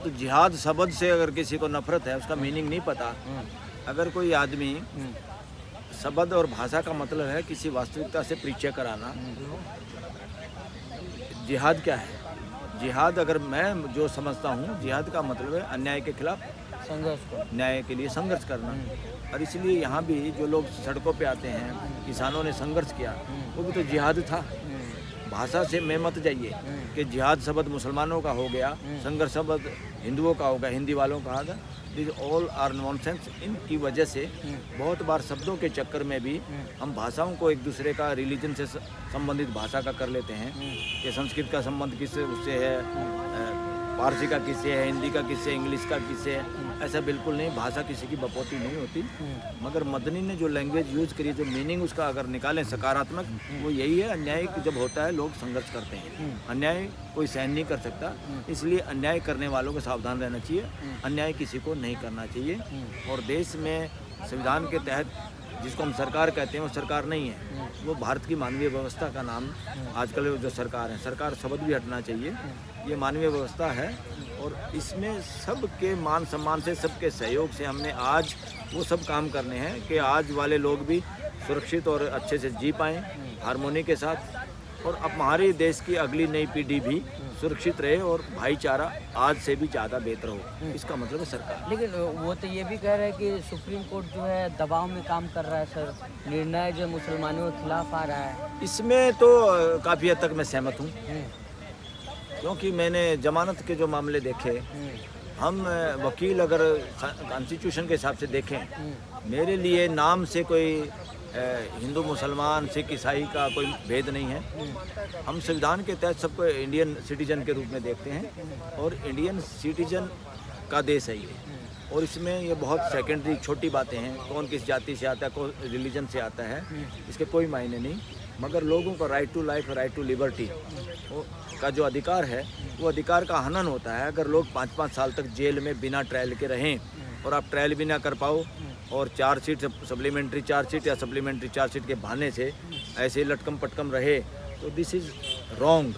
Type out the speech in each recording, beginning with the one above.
तो जिहाद शब्द से अगर किसी को नफरत है, उसका मीनिंग नहीं पता, अगर कोई आदमी शब्द और भाषा का मतलब है किसी वास्तविकता से परिचय कराना, जिहाद क्या है? जिहाद अगर मैं जो समझता हूँ, जिहाद का मतलब है अन्याय के खिलाफ संघर्ष न्याय के लिए संघर्ष करना। और इसलिए यहाँ भी जो लोग सड़कों पे आते हैं, किसानों ने संघर्ष किया, वो भी तो जिहाद था। भाषा से मैं मत जाइए कि जिहाद शब्द मुसलमानों का हो गया, संघर्ष शब्द हिंदुओं का होगा, हिंदी वालों का होगा। This all are nonsense. इनकी वजह से बहुत बार शब्दों के चक्कर में भी हम भाषाओं को एक दूसरे का रिलीजन से संबंधित भाषा का कर लेते हैं कि संस्कृत का संबंध किससे उससे है, फारसी का किससे है, हिंदी का किससे, इंग्लिश का किससे है। ऐसा बिल्कुल नहीं, भाषा किसी की बपोती नहीं होती। मगर मदनी ने जो लैंग्वेज यूज़ करी, जो मीनिंग उसका अगर निकालें सकारात्मक, वो यही है। अन्याय जब होता है लोग संघर्ष करते हैं, अन्याय कोई सहन नहीं कर सकता। इसलिए अन्याय करने वालों को सावधान रहना चाहिए, अन्याय किसी को नहीं करना चाहिए। और देश में संविधान के तहत जिसको हम सरकार कहते हैं, वो सरकार नहीं है, वो भारत की मानवीय व्यवस्था का नाम आजकल जो सरकार है, सरकार शब्द भी हटना चाहिए। ये मानवीय व्यवस्था है और इसमें सबके मान सम्मान से, सबके सहयोग से हमने आज वो सब काम करने हैं कि आज वाले लोग भी सुरक्षित और अच्छे से जी पाएँ हारमोनी के साथ, और अब हमारे देश की अगली नई पीढ़ी भी सुरक्षित रहे और भाईचारा आज से भी ज़्यादा बेहतर हो। इसका मतलब है सरकार। लेकिन वो तो ये भी कह रहे हैं कि सुप्रीम कोर्ट जो है दबाव में काम कर रहा है सर, निर्णय जो मुसलमानों के खिलाफ आ रहा है। इसमें तो काफ़ी हद तक मैं सहमत हूँ, क्योंकि मैंने जमानत के जो मामले देखे, हम वकील अगर कॉन्स्टिट्यूशन के हिसाब से देखें, मेरे लिए नाम से कोई हिंदू मुसलमान सिख ईसाई का कोई भेद नहीं है। हम संविधान के तहत सबको इंडियन सिटीजन के रूप में देखते हैं और इंडियन सिटीजन का देश है ये। और इसमें ये बहुत सेकेंडरी छोटी बातें हैं, कौन किस जाति से आता है, कौन रिलीजन से आता है, इसके कोई मायने नहीं। मगर लोगों का right to life, right to liberty का जो अधिकार है, वो अधिकार का हनन होता है अगर लोग 5-5 साल तक जेल में बिना ट्रायल के रहें और आप ट्रायल भी ना कर पाओ और चार्जशीट सप्लीमेंट्री चार्जशीट या सप्लीमेंट्री चार्जशीट के बहाने से ऐसे लटकम पटकम रहे, तो दिस इज़ रॉन्ग।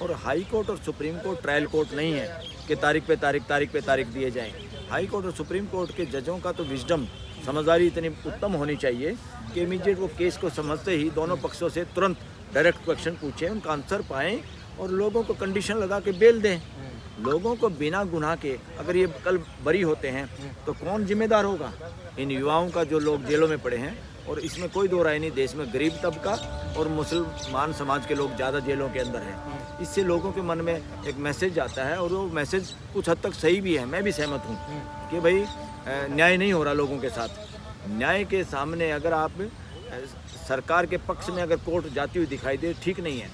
और हाई कोर्ट और सुप्रीम कोर्ट ट्रायल कोर्ट नहीं है कि तारीख पे तारीख दिए जाएं। हाई कोर्ट और सुप्रीम कोर्ट के जजों का तो विजडम, समझदारी इतनी उत्तम होनी चाहिए कि इमीडिएट वो केस को समझते ही दोनों पक्षों से तुरंत डायरेक्ट क्वेश्चन पूछें, उनका आंसर पाएँ और लोगों को कंडीशन लगा के बेल दें। लोगों को बिना गुनाह के अगर ये कल बरी होते हैं तो कौन जिम्मेदार होगा? इन युवाओं का जो लोग जेलों में पड़े हैं। और इसमें कोई दो राय नहीं, देश में गरीब तबका और मुसलमान समाज के लोग ज़्यादा जेलों के अंदर हैं। इससे लोगों के मन में एक मैसेज आता है और वो मैसेज कुछ हद तक सही भी है, मैं भी सहमत हूँ कि भाई न्याय नहीं हो रहा लोगों के साथ। न्याय के सामने अगर आप सरकार के पक्ष में अगर कोर्ट जाती हुई दिखाई दे, ठीक नहीं है।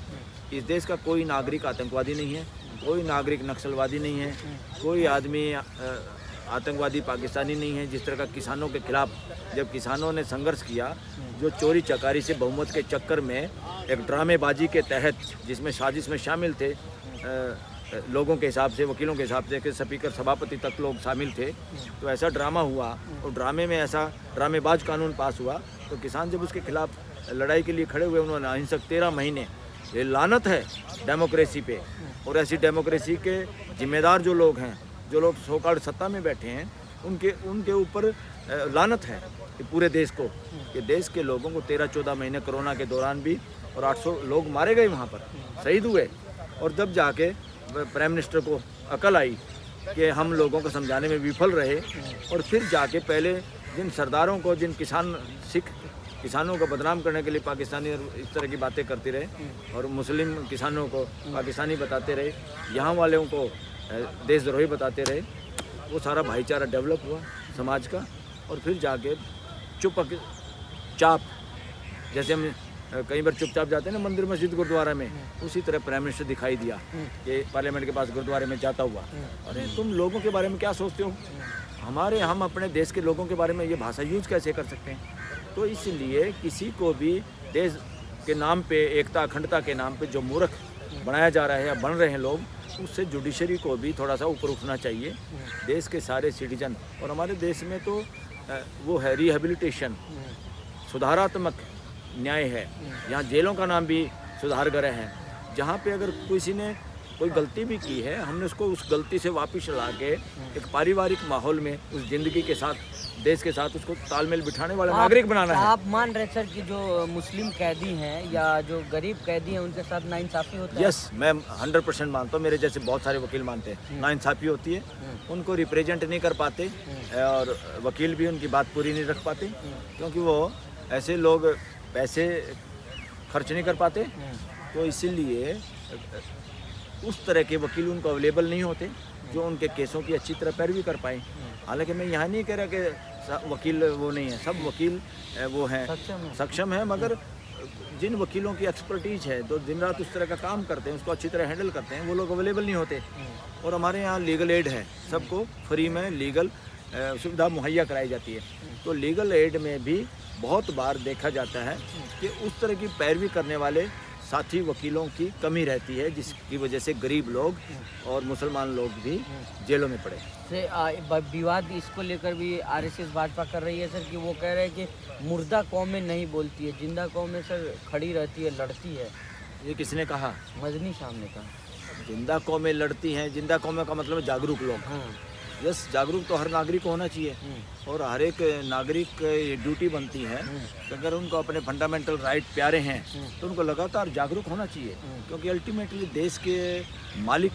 इस देश का कोई नागरिक आतंकवादी नहीं है, कोई नागरिक नक्सलवादी नहीं है, कोई आदमी आतंकवादी पाकिस्तानी नहीं है। जिस तरह का किसानों के खिलाफ जब किसानों ने संघर्ष किया, जो चोरी चकारी से बहुमत के चक्कर में एक ड्रामेबाजी के तहत जिसमें साजिश में शामिल थे लोगों के हिसाब से, वकीलों के हिसाब से कि स्पीकर सभापति तक लोग शामिल थे, तो ऐसा ड्रामा हुआ और ड्रामे में ऐसा ड्रामेबाज कानून पास हुआ। तो किसान जब उसके खिलाफ लड़ाई के लिए खड़े हुए, उन्होंने अहिंसक 13 महीने, ये लानत है डेमोक्रेसी पे। और ऐसी डेमोक्रेसी के जिम्मेदार जो लोग हैं, जो लोग सोकाड़ सत्ता में बैठे हैं, उनके ऊपर लानत है पूरे देश को, कि देश के लोगों को 13-14 महीने कोरोना के दौरान भी और 800 लोग मारे गए, वहाँ पर शहीद हुए। और जब जाके प्राइम मिनिस्टर को अकल आई कि हम लोगों को समझाने में विफल रहे, और फिर जाके पहले जिन सरदारों को, जिन सिख किसानों को बदनाम करने के लिए पाकिस्तानी और इस तरह की बातें करते रहे और मुस्लिम किसानों को पाकिस्तानी बताते रहे, यहाँ वालों को देशद्रोही बताते रहे, वो सारा भाईचारा डेवलप हुआ समाज का। और फिर जाके चुपचाप, जैसे हम कई बार चुपचाप जाते हैं ना मंदिर मस्जिद गुरुद्वारा में, उसी तरह प्राइम मिनिस्टर दिखाई दिया कि पार्लियामेंट के पास गुरुद्वारे में जाता हुआ। अरे तुम लोगों के बारे में क्या सोचते हो? हम अपने देश के लोगों के बारे में ये भाषा यूज कैसे कर सकते हैं? तो इसलिए किसी को भी देश के नाम पे, एकता अखंडता के नाम पे जो मूर्ख बनाया जा रहा है या बन रहे हैं लोग, उससे जुडिशरी को भी थोड़ा सा ऊपर उठना चाहिए। देश के सारे सिटीजन, और हमारे देश में तो वो है रिहेबिलिटेशन, सुधारात्मक न्याय है। यहाँ जेलों का नाम भी सुधार गृह है, जहाँ पे अगर किसी ने कोई गलती भी की है, हमने उसको उस गलती से वापस ला के एक पारिवारिक माहौल में उस जिंदगी के साथ, देश के साथ उसको तालमेल बिठाने वाला नागरिक बनाना है। आप मान रहे सर कि जो मुस्लिम कैदी हैं या जो गरीब कैदी हैं उनके साथ नाइंसाफी होता है? यस, मैं 100% मानता हूँ, मेरे जैसे बहुत सारे वकील मानते हैं नाइंसाफी होती है, उनको रिप्रेजेंट नहीं कर पाते और वकील भी उनकी बात पूरी नहीं रख पाते, क्योंकि वो ऐसे लोग पैसे खर्च नहीं कर पाते, तो इसीलिए उस तरह के वकील उनको अवेलेबल नहीं होते जो उनके केसों की अच्छी तरह पैरवी कर पाएँ। हालांकि मैं यहाँ नहीं कह रहा कि वकील वो नहीं है, सब वकील वो हैं, सक्षम है, मगर जिन वकीलों की एक्सपर्टीज है, तो दिन रात उस तरह का काम करते हैं, उसको अच्छी तरह हैंडल करते हैं, वो लोग अवेलेबल नहीं होते। और हमारे यहाँ लीगल एड है, सबको फ्री में लीगल सुविधा मुहैया कराई जाती है। तो लीगल एड में भी बहुत बार देखा जाता है कि उस तरह की पैरवी करने वाले साथी वकीलों की कमी रहती है, जिसकी वजह से गरीब लोग और मुसलमान लोग भी जेलों में पड़े। विवाद इसको लेकर भी आरएसएस भाजपा कर रही है सर कि वो कह रहे हैं कि मुर्दा कौमें नहीं बोलती है, जिंदा कौमें सर खड़ी रहती है, लड़ती है। ये किसने कहा? मदनी साहब ने कहा। जिंदा कौमें लड़ती हैं, जिंदा कौमें का मतलब जागरूक लोग। हाँ। यस, जागरूक तो हर नागरिक को होना चाहिए, और हर एक नागरिक की ड्यूटी बनती है कि अगर उनको अपने फंडामेंटल राइट प्यारे हैं तो उनको लगातार जागरूक होना चाहिए, क्योंकि अल्टीमेटली देश के मालिक,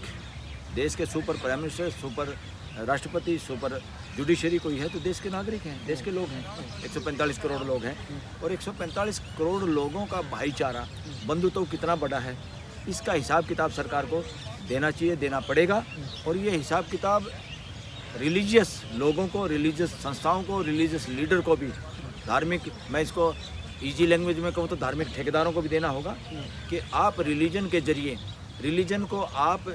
देश के सुपर प्राइम मिनिस्टर, सुपर राष्ट्रपति, सुपर जुडिशरी कोई है तो देश के नागरिक हैं, देश के लोग हैं। 145 करोड़ लोग हैं, और 145 करोड़ लोगों का भाईचारा, बंधुत्व कितना बड़ा है, इसका हिसाब किताब सरकार को देना चाहिए, देना पड़ेगा। और ये हिसाब किताब रिलीजियस लोगों को, रिलीजियस संस्थाओं को, रिलीजियस लीडर को भी, धार्मिक, मैं इसको इजी लैंग्वेज में कहूँ तो धार्मिक ठेकेदारों को भी देना होगा कि आप रिलीजन के जरिए, रिलीजन को आप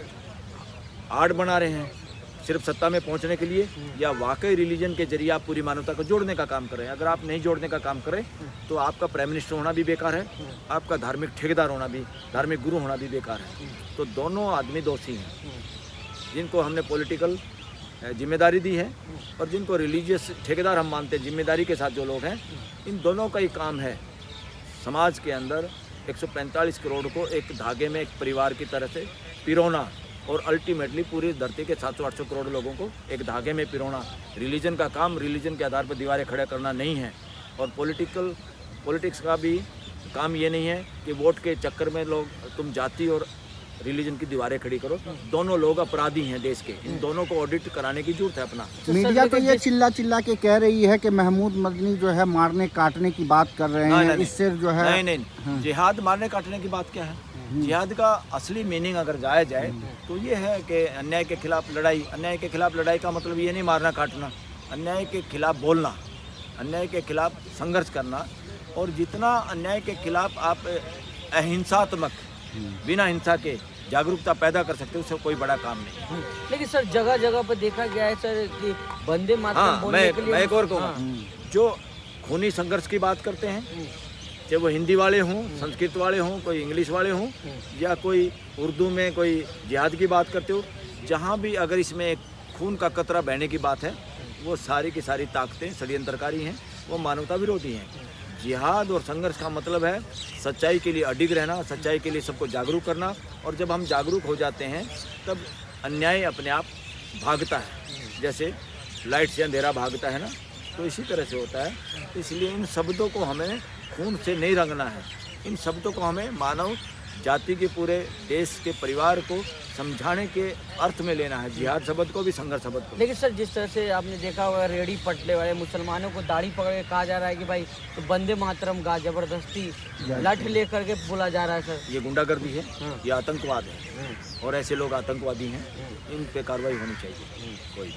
आड़ बना रहे हैं सिर्फ सत्ता में पहुंचने के लिए, या वाकई रिलीजन के जरिए आप पूरी मानवता को जोड़ने का काम करें। अगर आप नहीं जोड़ने का काम करें तो आपका प्राइम मिनिस्टर होना भी बेकार है, आपका धार्मिक ठेकेदार होना भी, धार्मिक गुरु होना भी बेकार है। तो दोनों आदमी दोषी हैं, जिनको हमने पॉलिटिकल जिम्मेदारी दी है और जिनको रिलीजियस ठेकेदार हम मानते हैं, जिम्मेदारी के साथ जो लोग हैं, इन दोनों का ही काम है समाज के अंदर 145 करोड़ को एक धागे में, एक परिवार की तरह से पिरोना, और अल्टीमेटली पूरी धरती के 700-800 करोड़ लोगों को एक धागे में पिरोना। रिलीजन का काम रिलीजन के आधार पर दीवारें खड़े करना नहीं है, और पॉलिटिक्स का भी काम ये नहीं है कि वोट के चक्कर में लोग तुम जाति और रिलीजन की दीवारें खड़ी करो। दोनों लोग अपराधी हैं देश के, इन दोनों को ऑडिट कराने की जरूरत है अपना। मीडिया तो ये चिल्ला के कह रही है कि महमूद मदनी जो है मारने काटने की बात कर रहे हैं, इससे जो है नहीं, जिहाद मारने काटने की बात क्या है? जिहाद का असली मीनिंग अगर जाया जाए तो ये है कि अन्याय के खिलाफ लड़ाई। अन्याय के खिलाफ लड़ाई का मतलब ये नहीं मारना काटना, अन्याय के खिलाफ बोलना, अन्याय के खिलाफ संघर्ष करना, और जितना अन्याय के खिलाफ आप अहिंसात्मक, बिना हिंसा के जागरूकता पैदा कर सकते हो, उससे कोई बड़ा काम नहीं। लेकिन सर जगह जगह पर देखा गया है सर कि वंदे मातरम बोलने के लिए, मैं एक और कहूँगा, जो खूनी संघर्ष की बात करते हैं, चाहे वो हिंदी वाले हों, संस्कृत वाले हों, कोई इंग्लिश वाले हों, या कोई उर्दू में कोई जिहाद की बात करते हो, जहाँ भी अगर इसमें एक खून का कतरा बहने की बात है, वो सारी की सारी ताकतें षड्यंत्रकारी हैं, वो मानवता विरोधी हैं। जिहाद और संघर्ष का मतलब है सच्चाई के लिए अडिग रहना, सच्चाई के लिए सबको जागरूक करना, और जब हम जागरूक हो जाते हैं तब अन्याय अपने आप भागता है, जैसे लाइट से अंधेरा भागता है ना, तो इसी तरह से होता है। तो इसलिए इन शब्दों को हमें खून से नहीं रंगना है, इन शब्दों को हमें मानव जाति के पूरे देश के परिवार को समझाने के अर्थ में लेना है, जिहाद शब्द को भी, संघर्ष शब्द को। लेकिन सर जिस तरह से आपने देखा होगा रेडी पटले वाले मुसलमानों को दाढ़ी पकड़ के कहा जा रहा है कि भाई तो वंदे मातरम गा, जबरदस्ती लठ लेकर के बोला जा रहा है सर, ये गुंडागर्दी है, ये आतंकवाद है, और ऐसे लोग आतंकवादी हैं, इन पे कार्रवाई होनी चाहिए कोई।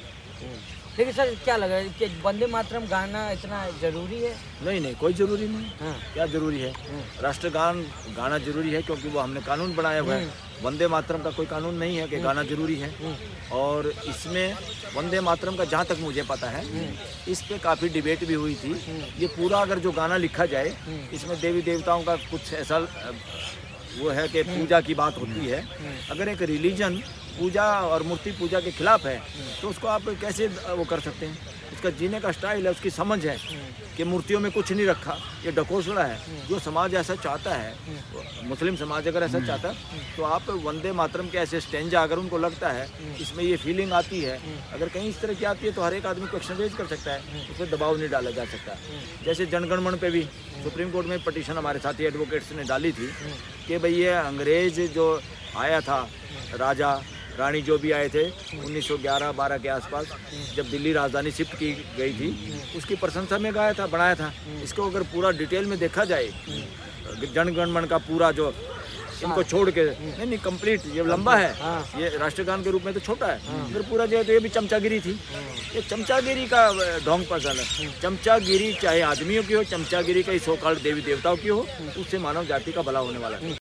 लेकिन सर क्या लग रहा है कि वंदे मातरम गाना इतना जरूरी है? नहीं, कोई जरूरी नहीं। क्या जरूरी है? राष्ट्रगान गाना जरूरी है, क्योंकि वो हमने कानून बनाया हुआ है। वंदे मातरम का कोई कानून नहीं है कि गाना जरूरी है। और इसमें वंदे मातरम का जहाँ तक मुझे पता है, इस पे काफ़ी डिबेट भी हुई थी। ये पूरा अगर जो गाना लिखा जाए, इसमें देवी देवताओं का कुछ ऐसा वो है कि पूजा की बात होती है। अगर एक रिलीजन पूजा और मूर्ति पूजा के खिलाफ है तो उसको आप कैसे वो कर सकते हैं। उसका जीने का स्टाइल है, उसकी समझ है कि मूर्तियों में कुछ नहीं रखा, ये डकोसड़ा है। जो समाज ऐसा चाहता है, मुस्लिम समाज अगर ऐसा चाहता है तो आप वंदे मातरम के ऐसे स्टेंजा अगर उनको लगता है इसमें ये फीलिंग आती है, अगर कहीं इस तरह की आती है तो हर एक आदमी क्वेश्चन रेज कर सकता है, उस पर दबाव नहीं डाला जा सकता। जैसे जनगणमन पे भी सुप्रीम कोर्ट में पटिशन हमारे साथी एडवोकेट्स ने डाली थी कि भाई ये अंग्रेज जो आया था, राजा रानी जो भी आए थे 1911-12 के आसपास, जब दिल्ली राजधानी शिफ्ट की गई थी, उसकी प्रशंसा में गाया था, बनाया था। इसको अगर पूरा डिटेल में देखा जाए, जनगणमन का पूरा जो इनको छोड़ के नहीं कंप्लीट, ये लंबा है, ये राष्ट्रगान के रूप में तो छोटा है, फिर पूरा जो है तो ये भी चमचागिरी थी। ये चमचागिरी का ढोंग पसंद है। चमचागिरी चाहे आदमियों की हो, चमचागिरी कई सो कॉल्ड देवी देवताओं की हो, उससे मानव जाति का भला होने वाला है।